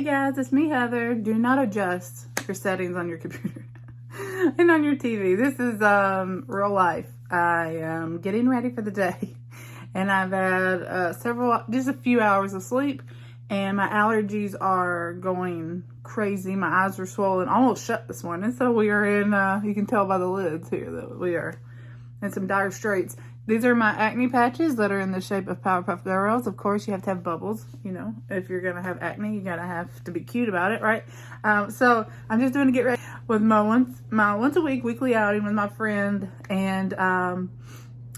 guys, it's me, Heather. Do not adjust your settings on your computer and on your TV. This is real life. I am getting ready for the day, and I've had just a few hours of sleep, and my allergies are going crazy. My eyes are swollen, almost shut this morning. So we are in, you can tell by the lids here that we are in some dire straits. These are my acne patches that are in the shape of Powerpuff Girls. Of course, you have to have bubbles. You know, if you're going to have acne, you got to have to be cute about it, right? So I'm just doing to get ready with my once a week weekly outing with my friend. And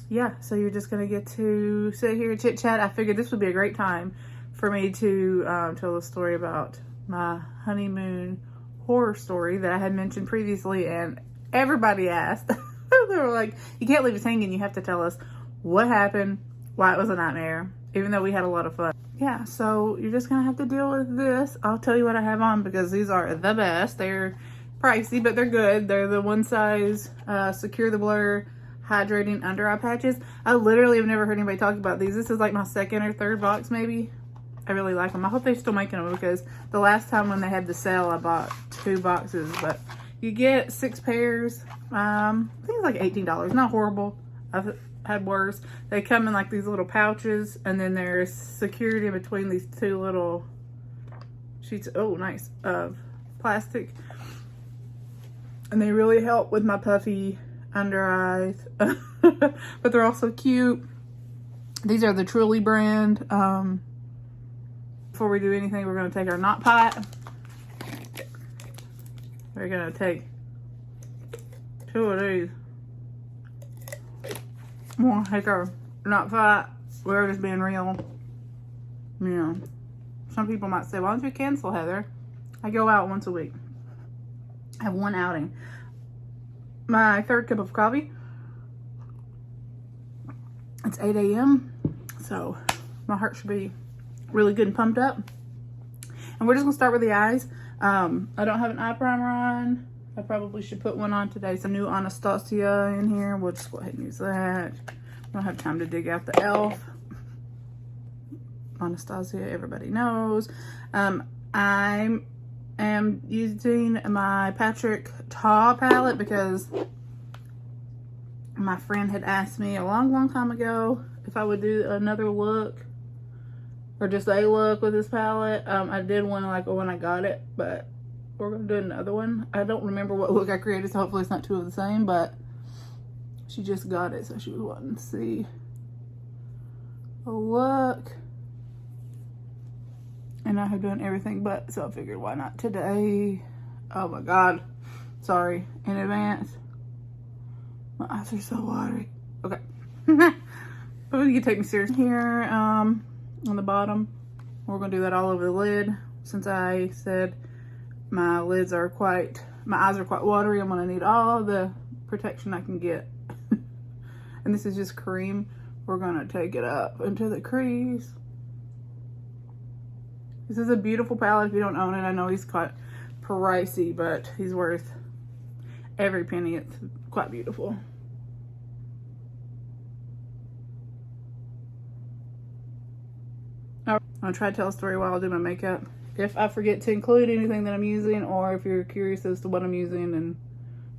yeah, so you're just going to get to sit here and chit chat. I figured this would be a great time for me to tell a story about my honeymoon horror story that I had mentioned previously, and everybody asked. They were like, you can't leave us hanging. You have to tell us what happened, why it was a nightmare, even though we had a lot of fun. Yeah, so you're just going to have to deal with this. I'll tell you what I have on because these are the best. They're pricey, but they're good. They're the one size Secure the Blur hydrating under eye patches. I literally have never heard anybody talk about these. This is like my second or third box maybe. I really like them. I hope they're still making them because the last time when they had the sale, I bought 2 boxes, but you get 6 pairs. I think it's like $18. Not horrible. I've had worse. They come in like these little pouches, and then there's secured in between these 2 little sheets. Oh, nice, of plastic, and they really help with my puffy under eyes. But they're also cute. These are the Truly brand. Before we do anything, we're going to take our knot pot. We're going to take 2 of these. We're going to take our knot pot. We're just being real. You know, some people might say, why don't you cancel, Heather? I go out once a week. I have one outing. My 3rd cup of coffee. It's 8 a.m. So my heart should be really good and pumped up. And we're just gonna start with the eyes. I don't have an eye primer on. I probably should put one on today. Some new Anastasia in here. We'll just go ahead and use that. I don't have time to dig out the _ELF. Anastasia, everybody knows. I am using my Patrick Ta palette because my friend had asked me a long time ago if I would do another look or just a look with this palette. I did one like when I got it, but we're gonna do another one. I don't remember what look I created, so hopefully it's not 2 of the same, but she just got it, so she was wanting to see a look. And I have done everything but, so I figured why not today. Oh my God, sorry in advance. My eyes are so watery. Okay. But you can take me seriously here. On the bottom, we're gonna do that all over the lid. Since I said my eyes are quite watery, I'm gonna need all the protection I can get. And this is just cream. We're gonna take it up into the crease. This is a beautiful palette if you don't own it. I know he's quite pricey, but he's worth every penny. It's quite beautiful. I'm gonna try to tell a story while I do my makeup. If I forget to include anything that I'm using, or if you're curious as to what I'm using and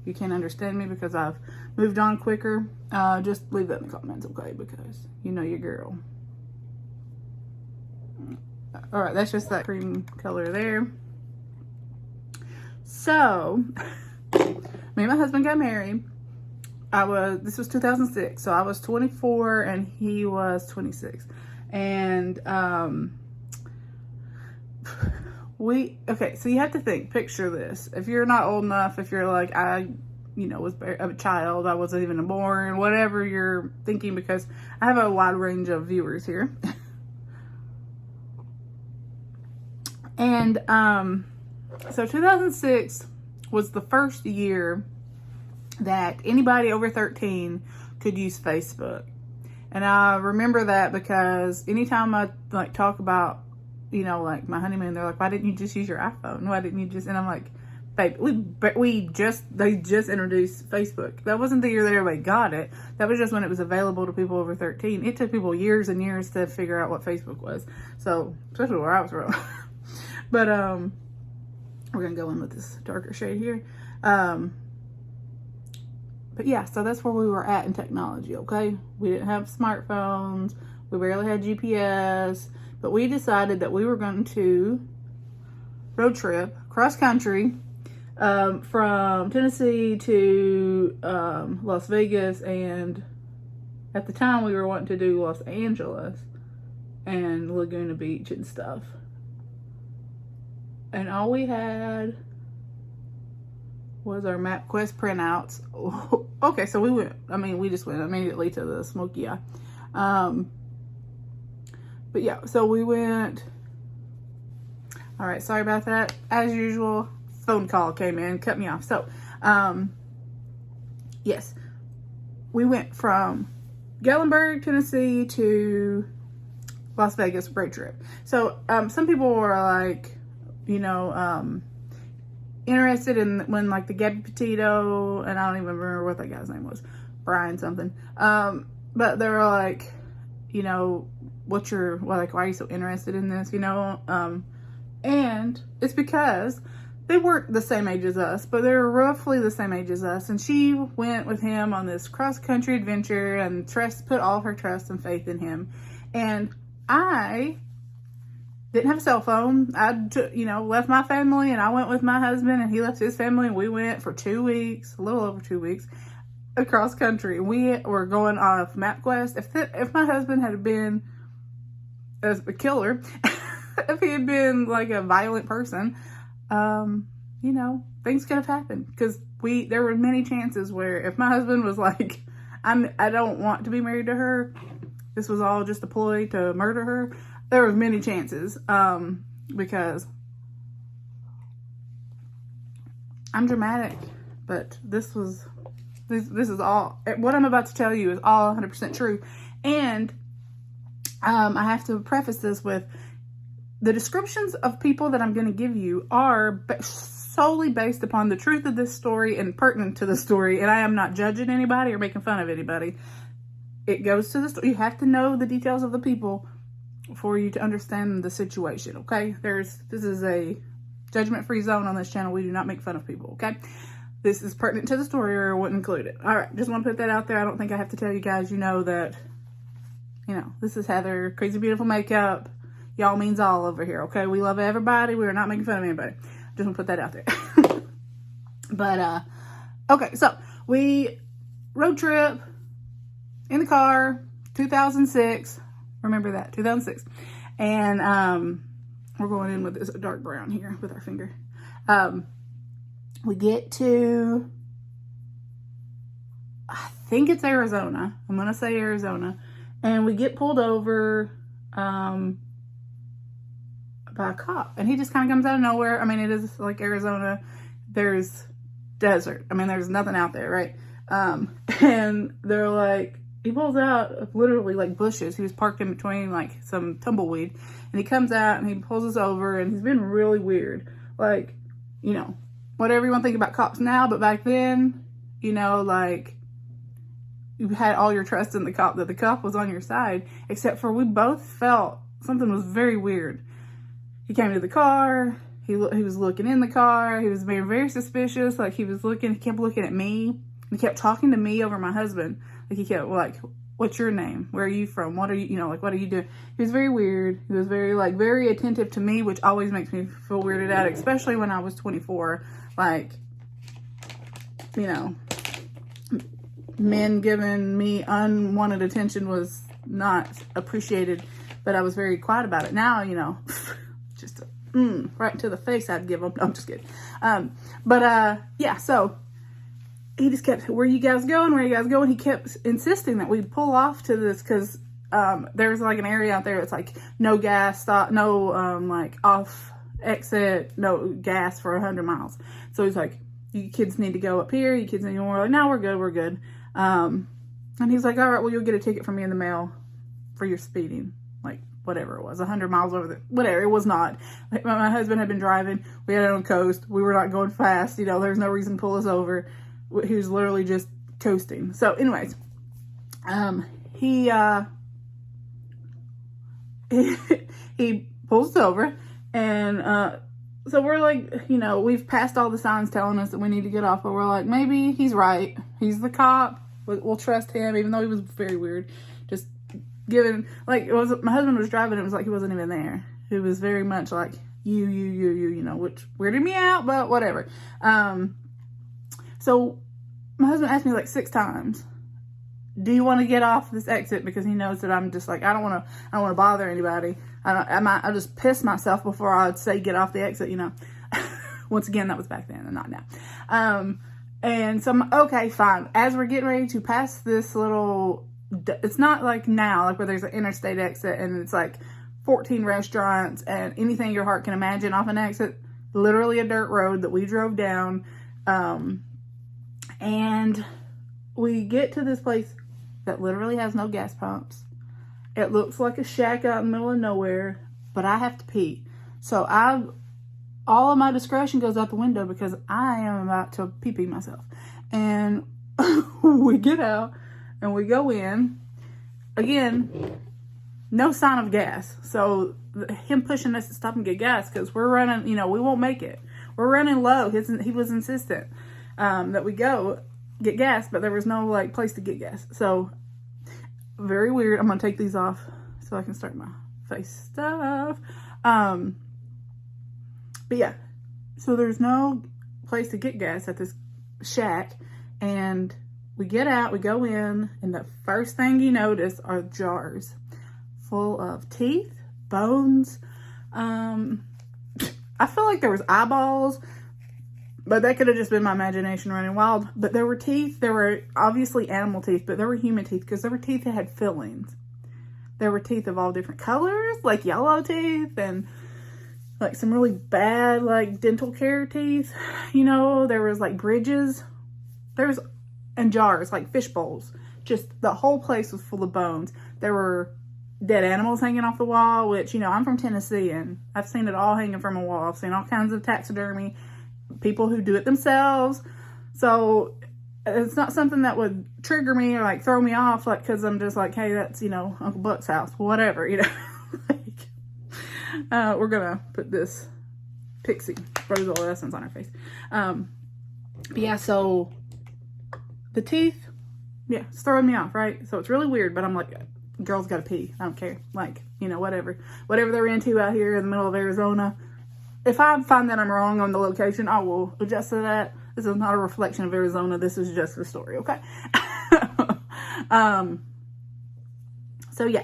you can't understand me because I've moved on quicker, just leave that in the comments, okay? Because you know your girl. All right, that's just that cream color there. So, me and my husband got married. This was 2006, so I was 24 and he was 26. And okay, so you have to picture this. If you're not old enough, if you're like, was a child, I wasn't even born, whatever you're thinking, because I have a wide range of viewers here. And so 2006 was the first year that anybody over 13 could use Facebook. And I remember that because anytime I like talk about, like my honeymoon, they're like, why didn't you just use your iPhone? Why didn't you just, and I'm like, babe, they just introduced Facebook. That wasn't the year that everybody got it. That was just when it was available to people over 13. It took people years and years to figure out what Facebook was. So, especially where I was from. But we're gonna go in with this darker shade here. But yeah, so that's where we were at in technology, okay? We didn't have smartphones. We barely had GPS. But we decided that we were going to road trip cross country from Tennessee to Las Vegas. And at the time, we were wanting to do Los Angeles and Laguna Beach and stuff. And all we had was our MapQuest printouts. Okay, so we just went immediately to the Smoky Eye. But yeah, so we went. All right, sorry about that. As usual, phone call came in, cut me off. So, yes, we went from Gatlinburg, Tennessee to Las Vegas road trip. So, some people were like, interested in when like the Gabby Petito, and I don't even remember what that guy's name was, Brian something. But they were like, why are you so interested in this? And it's because they weren't the same age as us, but they were roughly the same age as us. And she went with him on this cross country adventure and put all of her trust and faith in him. And I didn't have a cell phone. I left my family and I went with my husband, and he left his family, and we went for 2 weeks, a little over 2 weeks, across country. We were going off MapQuest. If my husband had been as a killer, if he had been like a violent person, things could have happened, because there were many chances where if my husband was like, I don't want to be married to her, this was all just a ploy to murder her. There was many chances, because I'm dramatic, but this is all, what I'm about to tell you is all 100% true. And I have to preface this with, the descriptions of people that I'm going to give you are solely based upon the truth of this story and pertinent to the story, and I am not judging anybody or making fun of anybody. It goes to the story. You have to know the details of the people for you to understand the situation, okay? This is a judgment-free zone on this channel. We do not make fun of people, okay? This is pertinent to the story, or I wouldn't include it. All right, just want to put that out there. I don't think I have to tell you guys, that, this is Heather, Crazy Beautiful Makeup. Y'all means all over here, okay? We love everybody. We are not making fun of anybody. Just want to put that out there. But, okay, so we road trip in the car, 2006. Remember that, 2006. And we're going in with this dark brown here with our finger. We get to, I think it's Arizona. I'm going to say Arizona. And we get pulled over by a cop. And he just kind of comes out of nowhere. It is like Arizona. There's desert. There's nothing out there, right? And they're like, he pulls out literally like bushes. He was parked in between like some tumbleweed, and he comes out and he pulls us over, and he's been really weird. Like, whatever you want to think about cops now, but back then, like, you had all your trust in the cop, that the cop was on your side, except for we both felt something was very weird. He came to the car. He was looking in the car. He was being very suspicious. Like, he kept looking at me. He kept talking to me over my husband. Like, he kept like, what's your name? Where are you from? What are you, what are you doing? He was very weird. He was very attentive to me, which always makes me feel weirded out, especially when I was 24. Like, men giving me unwanted attention was not appreciated, but I was very quiet about it. Now, just right to the face I'd give them. No, I'm just kidding. Yeah, so he just kept, where you guys going? Where you guys going? He kept insisting that we pull off to this, because there's like an area out there that's like no gas stop, no like off exit, no gas for 100 miles. So he's like, you kids need to go up here. You kids need to go. We're like, no, we're good. We're good. And he's like, all right, well, you'll get a ticket from me in the mail for your speeding. Like, whatever it was, 100 miles over the, whatever. It was not. Like, my husband had been driving. We had it on coast. We were not going fast. There's no reason to pull us over. He was literally just coasting. So anyways, he pulls us over, And so we're like, you know, we've passed all the signs telling us that we need to get off, but we're like, maybe he's right. He's the cop. We'll trust him, even though he was very weird. Just giving, like, it was, my husband was driving, it was like he wasn't even there. He was very much like, you know, which weirded me out, but whatever. So my husband asked me like 6 times, do you want to get off this exit? Because he knows that I'm just like, I don't want to bother anybody. I'll just piss myself before I'd say get off the exit, you know. Once again, that was back then and not now. And so I'm, okay, fine. As we're getting ready to pass this little, it's not like now, like where there's an interstate exit and it's like 14 restaurants and anything your heart can imagine off an exit. Literally a dirt road that we drove down. And we get to this place that literally has no gas pumps. It looks like a shack out in the middle of nowhere, but I have to pee. So all of my discretion goes out the window because I am about to pee myself. And we get out and we go in. Again, no sign of gas. So him pushing us to stop and get gas because we're running, you know, we won't make it. We're running low. He was insistent that we go get gas, but there was no like place to get gas. So very weird. I'm gonna take these off so I can start my face stuff. But yeah, so there's no place to get gas at this shack, and we get out, we go in, and the first thing you notice are jars full of teeth, bones. I feel like there was eyeballs, but that could have just been my imagination running wild. But there were teeth. There were obviously animal teeth, but there were human teeth because there were teeth that had fillings. There were teeth of all different colors, like yellow teeth and like some really bad like dental care teeth. You know, there was like bridges. And jars, like fish bowls. Just the whole place was full of bones. There were dead animals hanging off the wall, which, you know, I'm from Tennessee and I've seen it all hanging from a wall. I've seen all kinds of taxidermy. People who do it themselves. So it's not something that would trigger me or like throw me off, like, because I'm just like, hey, that's, you know, Uncle Buck's house, whatever, you know. Like, we're gonna put this Pixie Rose Oil Essence on her face. But yeah, so the teeth, yeah, it's throwing me off, right? So it's really weird, but I'm like, girls gotta pee, I don't care, like, you know, whatever they're into out here in the middle of Arizona. If I find that I'm wrong on the location, I will adjust to that. This is not a reflection of Arizona. This is just the story, okay? So yeah.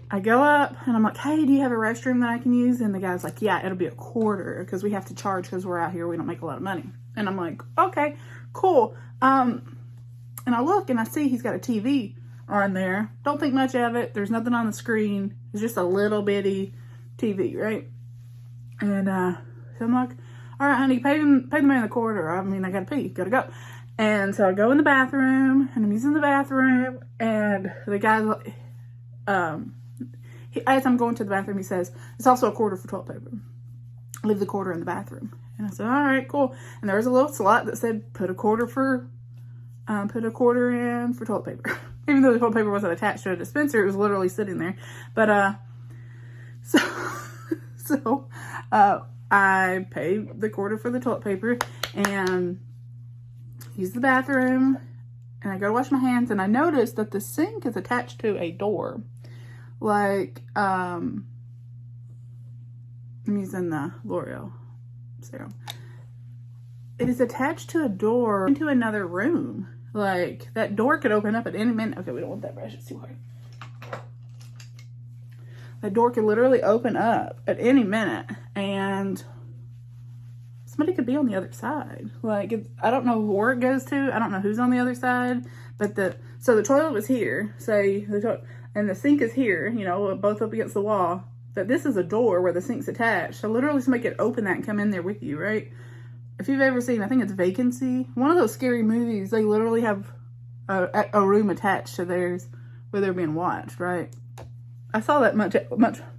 I go up and I'm like, hey, do you have a restroom that I can use? And the guy's like, yeah, it'll be $0.25 because we have to charge because we're out here. We don't make a lot of money. And I'm like, okay, cool. And I look and I see he's got a TV on there. Don't think much of it. There's nothing on the screen. It's just a little bitty TV, right? And so I'm like, all right, honey, pay the man the $0.25. I mean, I gotta pee, gotta go. And so I go in the bathroom and I'm using the bathroom and the guy's like, as I'm going to the bathroom, he says, it's also $0.25 for toilet paper. Leave the $0.25 in the bathroom. And I said, all right, cool. And there was a little slot that said, put $0.25 in for toilet paper. Even though the toilet paper wasn't attached to a dispenser, it was literally sitting there. But, so I paid the $0.25 for the toilet paper and use the bathroom. And I go to wash my hands and I noticed that the sink is attached to a door. Like, I'm using the L'Oreal serum. It is attached to a door into another room. Like, that door could open up at any minute. Okay, we don't want that brush. It's too hard. That door could literally open up at any minute. And somebody could be on the other side. Like, I don't know where it goes to. I don't know who's on the other side. But so the toilet was here. And the sink is here, you know, both up against the wall. But this is a door where the sink's attached. So literally somebody could open that and come in there with you, right? If you've ever seen, I think it's Vacancy, one of those scary movies, they literally have a room attached to theirs where they're being watched, right? I saw that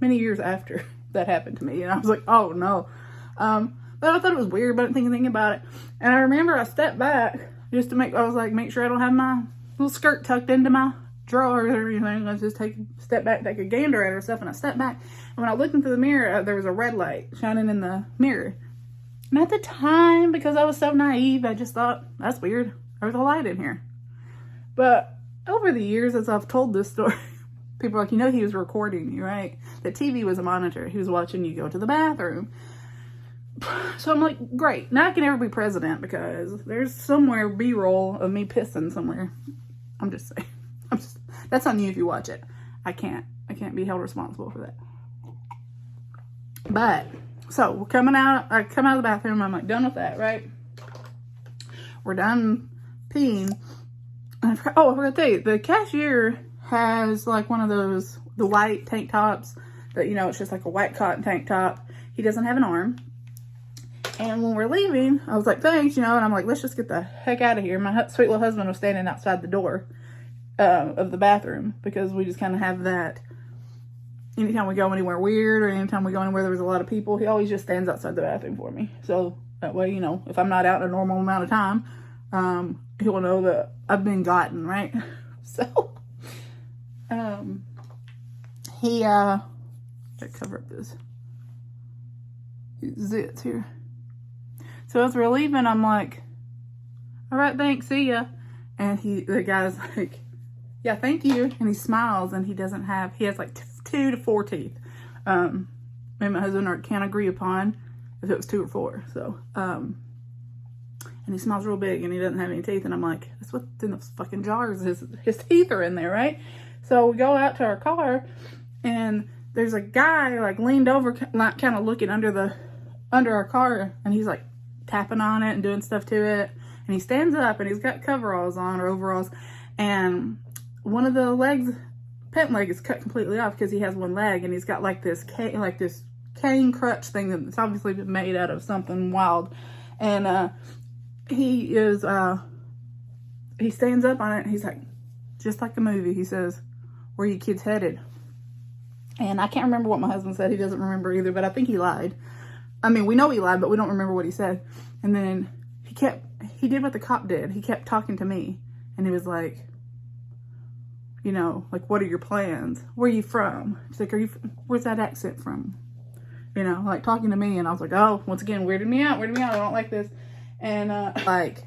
many years after that happened to me. And I was like, oh no. But I thought it was weird, but I didn't think anything about it. And I remember I stepped back just to make sure I don't have my little skirt tucked into my drawers or anything. Let's just step back, take a gander at her stuff. And I stepped back. And when I looked into the mirror, there was a red light shining in the mirror. And at the time, because I was so naive, I just thought, that's weird. There's a light in here. But over the years, as I've told this story, people are like, you know, he was recording you, right? The TV was a monitor. He was watching you go to the bathroom. So I'm like, great. Now I can never be president because there's somewhere B-roll of me pissing somewhere. I'm just saying. That's on you if you watch it. I can't be held responsible for that. But, so we're coming out. I come out of the bathroom. I'm like, done with that, right? We're done peeing. And I forgot to tell you, the cashier has like one of those, the white tank tops that, you know, it's just like a white cotton tank top. He doesn't have an arm. And when we're leaving, I was like, thanks, you know, and I'm like, let's just get the heck out of here. My sweet little husband was standing outside the door of the bathroom because we just kind of have that. Anytime we go anywhere weird or anytime we go anywhere there was a lot of people, he always just stands outside the bathroom for me. So that way, you know, if I'm not out in a normal amount of time, he'll know that I've been gotten, right? So, he, gotta cover up this zits here. So as we're leaving, I'm like, all right, thanks, see ya. And the guy's like, yeah, thank you. And he smiles and he has like 2 to 4 teeth. Me and my husband can't agree upon if it was 2 or 4. So, and he smiles real big and he doesn't have any teeth. And I'm like, that's what's in those fucking jars. His teeth are in there, right? So we go out to our car and there's a guy like leaned over, like kind of looking under our car. And he's like tapping on it and doing stuff to it. And he stands up and he's got coveralls on or overalls. And one of the legs, pant leg, is cut completely off because he has one leg. And he's got like this cane crutch thing that's obviously been made out of something wild. And he stands up on it and he's like, just like a movie, he says, where you kids headed? And I can't remember what my husband said. He doesn't remember either, but I think he lied. I mean, we know he lied, but we don't remember what he said. And then he did what the cop did. He kept talking to me and he was like, you know, like, what are your plans? Where are you from? He's like, where's that accent from? You know, like talking to me. And I was like, oh, once again, weirded me out. I don't like this. And like,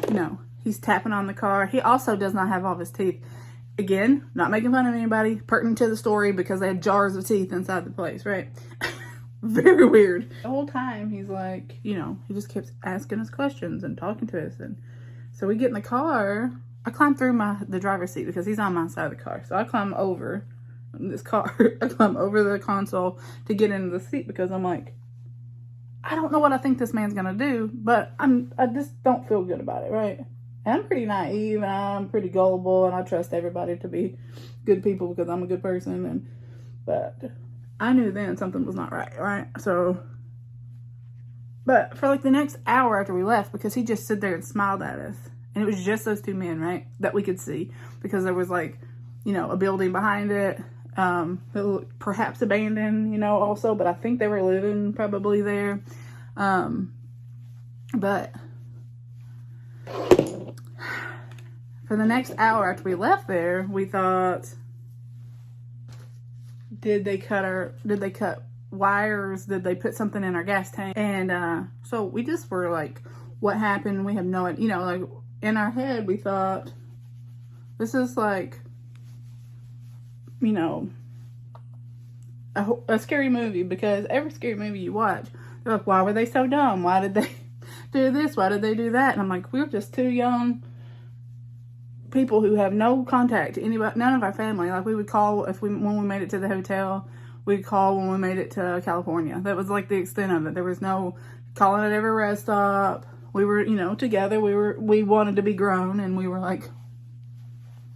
you know, he's tapping on the car. He also does not have all of his teeth. Again, not making fun of anybody, pertinent to the story because they had jars of teeth inside the place, right? Very weird. The whole time he's like, you know, he just keeps asking us questions and talking to us. And so we get in the car. I climb through the driver's seat because he's on my side of the car. So I climb over this car. I climb over the console to get into the seat because I'm like, I don't know what I think this man's gonna do, but I just don't feel good about it, right? And I'm pretty naive and I'm pretty gullible and I trust everybody to be good people because I'm a good person. But I knew then something was not right? So, but for like the next hour after we left, because he just stood there and smiled at us. And it was just those 2 men, right? That we could see. Because there was like, you know, a building behind it. That looked perhaps abandoned, you know, also. But I think they were living probably there. But for the next hour after we left there, we thought, did they cut wires? Did they put something in our gas tank? And so we just were like, what happened? We have no idea. You know, like in our head, we thought, this is like, you know, a scary movie, because every scary movie you watch, they're like, why were they so dumb? Why did they do this? Why did they do that? And I'm like, we're just 2 young people who have no contact to anybody, none of our family. Like we would call when we made it to the hotel, we'd call when we made it to California. That was like the extent of it. There was no calling at every rest stop. We were, you know, together. We wanted to be grown, and we were like,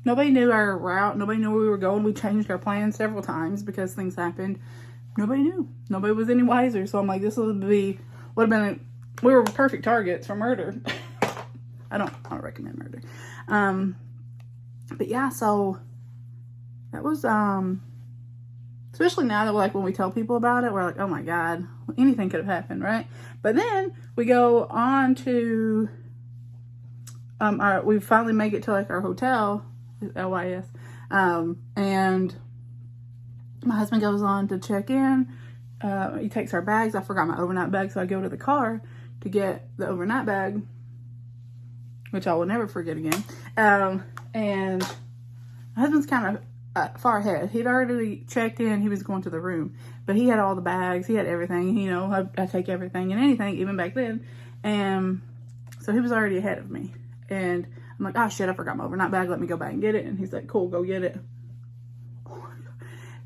nobody knew our route. Nobody knew where we were going. We changed our plans several times because things happened. Nobody knew. Nobody was any wiser. So I'm like, we were perfect targets for murder. I don't recommend murder. But yeah, so that was, especially now that when we tell people about it, we're like, oh my God, anything could have happened, right? But then we go on to, we finally make it to like our hotel, LYS. And my husband goes on to check in. He takes our bags. I forgot my overnight bag, so I go to the car to get the overnight bag, which I will never forget again. And my husband's kind of far ahead. He'd already checked in. He was going to the room, but he had all the bags. He had everything. You know, I take everything and anything, even back then. And so he was already ahead of me. And I'm like, oh shit, I forgot my overnight bag. Let me go back and get it. And he's like, cool, go get it.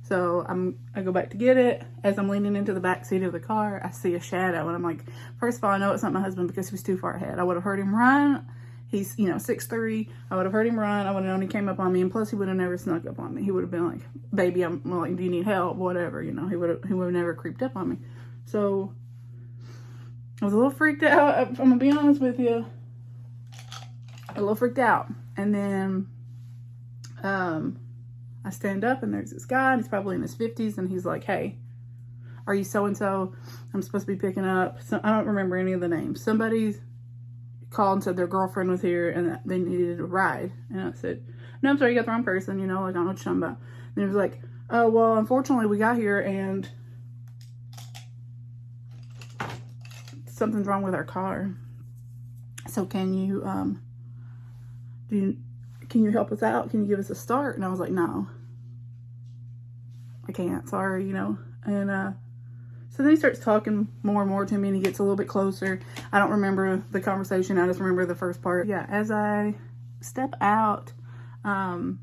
So I go back to get it. As I'm leaning into the back seat of the car, I see a shadow. And I'm like, first of all, I know it's not my husband because he was too far ahead. I would have heard him run. He's, you know, 6'3". I would have heard him run. I would have known he came up on me. And plus, he would have never snuck up on me. He would have been like, baby, I'm like, do you need help? Whatever, you know. He would have never creeped up on me. So I was a little freaked out. I'm going to be honest with you. A little freaked out. And then I stand up and there's this guy, and he's probably in his 50s, and he's like, hey, are you so-and-so? I'm supposed to be picking up. So I don't remember any of the names. Somebody called and said their girlfriend was here and that they needed a ride. And I said, no, I'm sorry, you got the wrong person. You know, like, I don't know what you're talking about. And he was like, oh, well, unfortunately, we got here and something's wrong with our car. So can you, can you help us out? Can you give us a start? And I was like, no, I can't, sorry, you know. And so then he starts talking more and more to me, and he gets a little bit closer. I don't remember the conversation. I just remember the first part. Yeah, as I step out from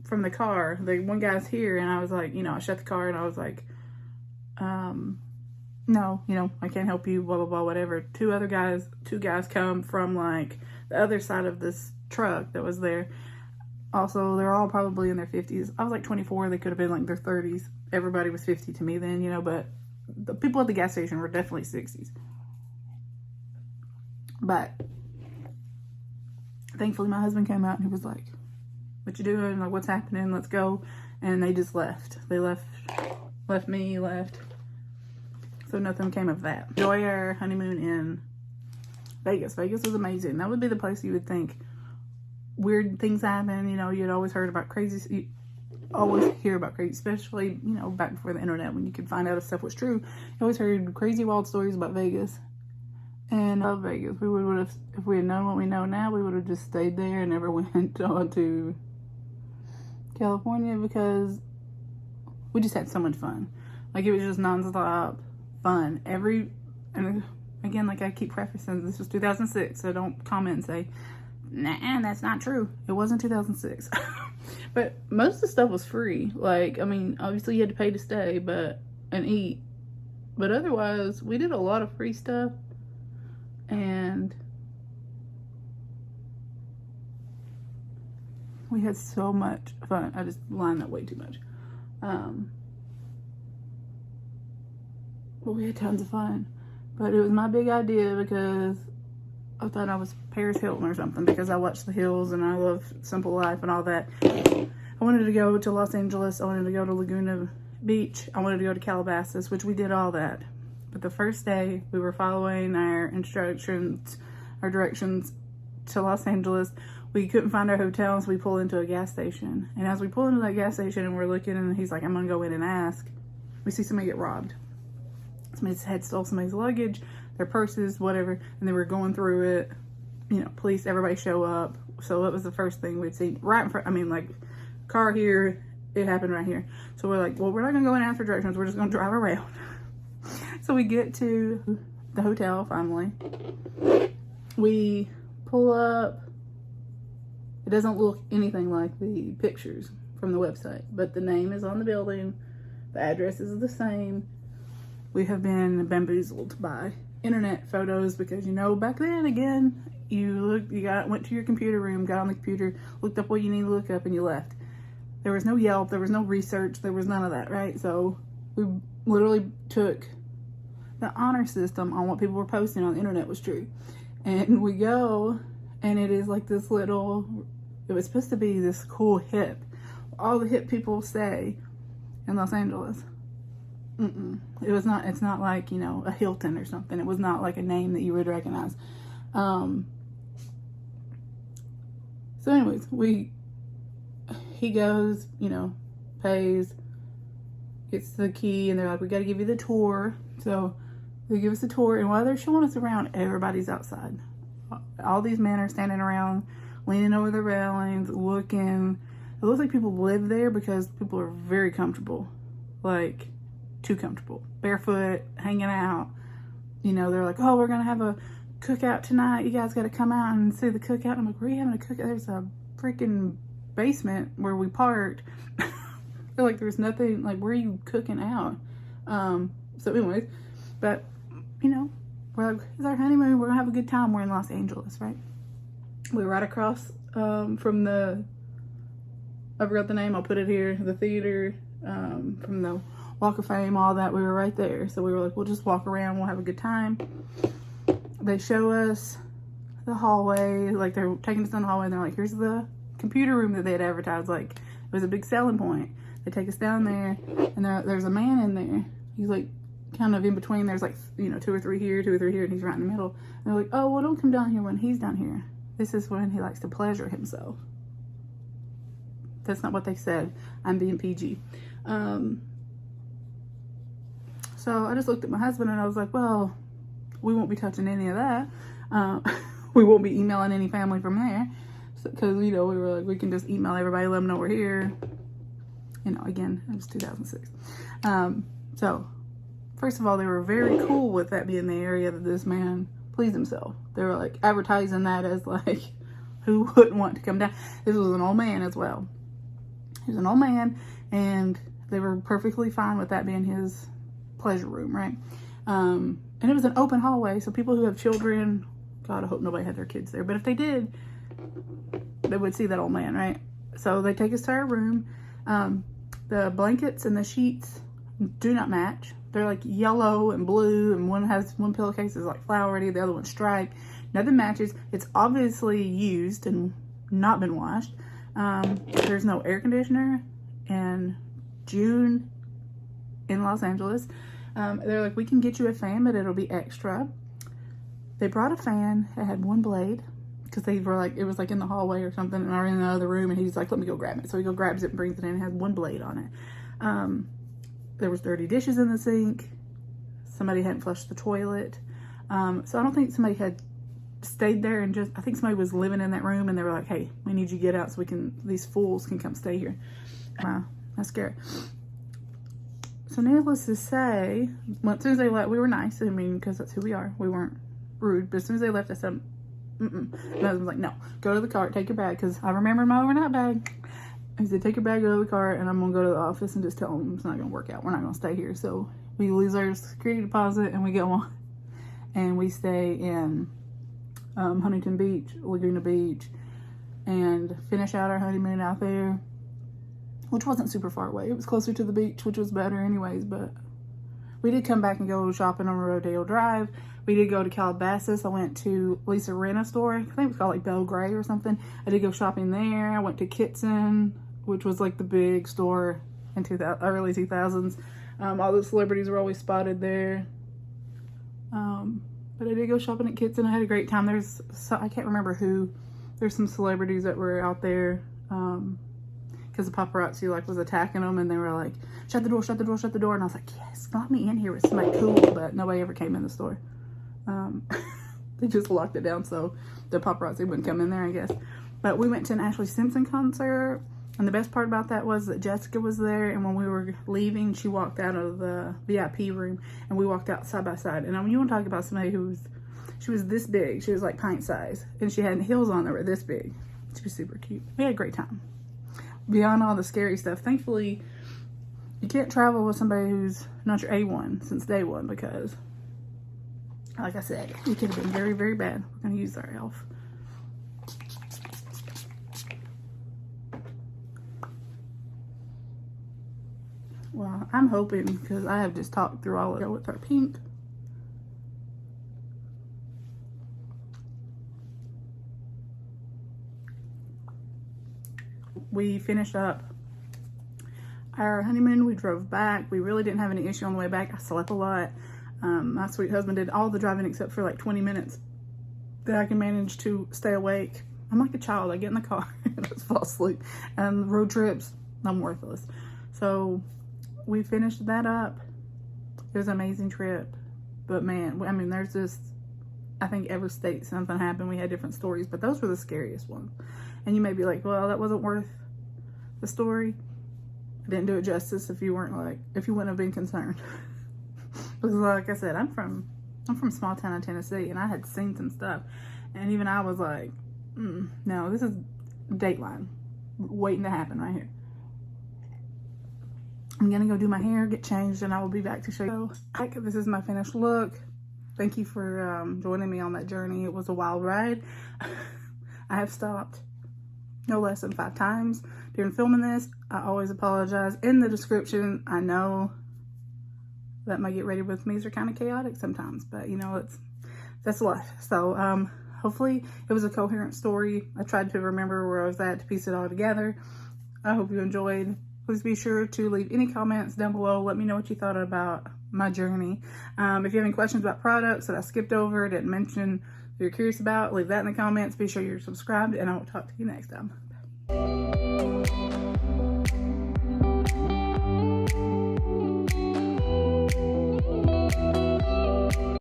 the car, the one guy's here, and I was like, you know, I shut the car and I was like, no, you know, I can't help you, blah, blah, blah, whatever. Two guys come from like the other side of this truck that was there. Also, they're all probably in their 50s. I was like 24. They could have been like their 30s. Everybody was 50 to me then, you know, but the people at the gas station were definitely 60s. But thankfully my husband came out and he was like, what you doing? Like, what's happening? Let's go. And they just left. They left me. So nothing came of that. Enjoy our honeymoon in Vegas. Vegas was amazing. That would be the place you would think weird things happen. You know, you'd always heard about crazy, you always hear about crazy, especially, you know, back before the internet when you could find out if stuff was true. You always heard crazy wild stories about Vegas. And I love Vegas. We would have, if we had known what we know now, we would have just stayed there and never went on to California because we just had so much fun. Like, it was just nonstop fun. And again, like I keep prefacing, this was 2006, so don't comment and say, nah, that's not true. It wasn't 2006. But most of the stuff was free. Like, I mean, obviously you had to pay to stay and eat. But otherwise, we did a lot of free stuff. And we had so much fun. I just lined that way too much. But we had tons of fun. But it was my big idea because I thought I was Paris Hilton or something because I watched The Hills and I love Simple Life and all that. I wanted to go to Los Angeles. I wanted to go to Laguna Beach. I wanted to go to Calabasas, which we did all that. But the first day we were following our directions to Los Angeles. We couldn't find our hotel, so we pulled into a gas station. And as we pull into that gas station and we're looking and he's like, I'm gonna go in and ask, we see somebody get robbed. Somebody had stole somebody's luggage, their purses, whatever, and they were going through it. You know, police, everybody show up. So it was the first thing we'd seen right in front. I mean, like, car here, it happened right here. So we're like, well, we're not gonna go in and ask for directions. We're just gonna drive around. So we get to the hotel finally. We pull up. It doesn't look anything like the pictures from the website, but the name is on the building. The address is the same. We have been bamboozled by internet photos because, you know, back then, again, went to your computer room, got on the computer, looked up what you need to look up, and you left. There was no Yelp, there was no research, there was none of that, right? So we literally took the honor system on what people were posting on the internet was true. And we go, and it is like this little, it was supposed to be this cool hip. All the hip people say in Los Angeles. It was not, it's not like, you know, a Hilton or something. It was not like a name that you would recognize. So anyways, we he goes, you know, pays, gets the key, and they're like, we got to give you the tour. So they give us a tour, and while they're showing us around, everybody's outside. All these men are standing around, leaning over the railings, looking. It looks like people live there because people are very comfortable, like too comfortable, barefoot, hanging out. You know, they're like, oh, we're gonna have a cookout tonight. You guys got to come out and see the cookout. I'm like, where are you having a cookout? There's a freaking basement where we parked. Feel like there's nothing, like, where are you cooking out? So anyways, but you know, we're like, it's our honeymoon, we're gonna have a good time. We're in Los Angeles, right? We're right across from the, I forgot the name, I'll put it here, the theater, from the Walk of Fame, all that. We were right there. So we were like, we'll just walk around, we'll have a good time. They show us the hallway, like they're taking us down the hallway, and they're like, here's the computer room that they had advertised. Like, it was a big selling point. They take us down there, and there's a man in there. He's like kind of in between. There's like, you know, 2 or 3 here, 2 or 3 here, and he's right in the middle. And they're like, oh, well, don't come down here when he's down here. This is when he likes to pleasure himself. That's not what they said. I'm being PG. So I just looked at my husband and I was like, well, we won't be touching any of that. We won't be emailing any family from there. Because, you know, we were like, we can just email everybody, let them know we're here. You know, again, it was 2006. So, first of all, they were very cool with that being the area that this man pleased himself. They were like advertising that as like, who wouldn't want to come down? This was an old man as well. He was an old man, and they were perfectly fine with that being his pleasure room, right? And it was an open hallway, so people who have children, God, I hope nobody had their kids there, but if they did, they would see that old man, right? So they take us to our room. The blankets and the sheets do not match. They're like yellow and blue, and one pillowcase is like flowery, the other one's striped. Nothing matches. It's obviously used and not been washed. There's no air conditioner in June in Los Angeles. They're like, we can get you a fan, but it'll be extra. They brought a fan. It had one blade because they were like, it was like in the hallway or something, and I ran in the other room, and he's like, let me go grab it. So he grabs it and brings it in. It has one blade on it. There was dirty dishes in the sink. Somebody hadn't flushed the toilet. So I don't think somebody had stayed there and I think somebody was living in that room, and they were like, hey, we need you to get out so these fools can come stay here. That's scary. So needless to say, as soon as they left, we were nice. I mean, because that's who we are. We weren't rude. But as soon as they left, I said, mm-mm. My husband was like, no, go to the car, take your bag. Because I remember my overnight bag. He said, take your bag, go to the car, and I'm going to go to the office and just tell them it's not going to work out. We're not going to stay here. So we lose our security deposit, and we go on. And we stay in Huntington Beach, Laguna Beach, and finish out our honeymoon out there, which wasn't super far away. It was closer to the beach, which was better anyways, but we did come back and go shopping on Rodeo Drive. We did go to Calabasas. I went to Lisa Rinna store. I think it was called like Belle Gray or something. I did go shopping there. I went to Kitson, which was like the big store in early 2000s. All the celebrities were always spotted there. But I did go shopping at Kitson. I had a great time. I can't remember who. There's some celebrities that were out there. Because the paparazzi like was attacking them, and they were like, shut the door, shut the door, shut the door. And I was like, yes, let me in here with somebody cool. But nobody ever came in the store. They just locked it down so the paparazzi wouldn't come in there, I guess. But we went to an Ashley Simpson concert, and the best part about that was that Jessica was there, and when we were leaving, she walked out of the VIP room, and we walked out side by side. And you want to talk about somebody she was this big. She was like pint size, and she had heels on that were this big. She was super cute. We had a great time. Beyond all the scary stuff, thankfully, you can't travel with somebody who's not your A1 since day one, because, like I said, it could have been very, very bad. We're going to use our elf. Well, I'm hoping, because I have just talked through all of it with our pink. We finished up our honeymoon. We drove back. We really didn't have any issue on the way back. I slept a lot. My sweet husband did all the driving except for like 20 minutes that I can manage to stay awake. I'm like a child. I get in the car and just fall asleep. And road trips, I'm worthless. So we finished that up. It was an amazing trip. But man, I mean, there's just, I think every state something happened. We had different stories, but those were the scariest ones. And you may be like, well, that wasn't worth the story. I didn't do it justice if you wouldn't have been concerned. Because like I said, I'm from small town in Tennessee, and I had seen some stuff. And even I was like, no, this is Dateline waiting to happen right here. I'm gonna go do my hair, get changed, and I will be back to show you. This is my finished look. Thank you for joining me on that journey. It was a wild ride. I have stopped no less than 5 times during filming this. I always apologize. In the description, I know that my get ready with me's are kind of chaotic sometimes, but you know, that's life. So hopefully it was a coherent story. I tried to remember where I was at to piece it all together. I hope you enjoyed. Please be sure to leave any comments down below. Let me know what you thought about my journey. If you have any questions about products that I skipped over, didn't mention, that you're curious about, leave that in the comments. Be sure you're subscribed, and I will talk to you next time. Bye.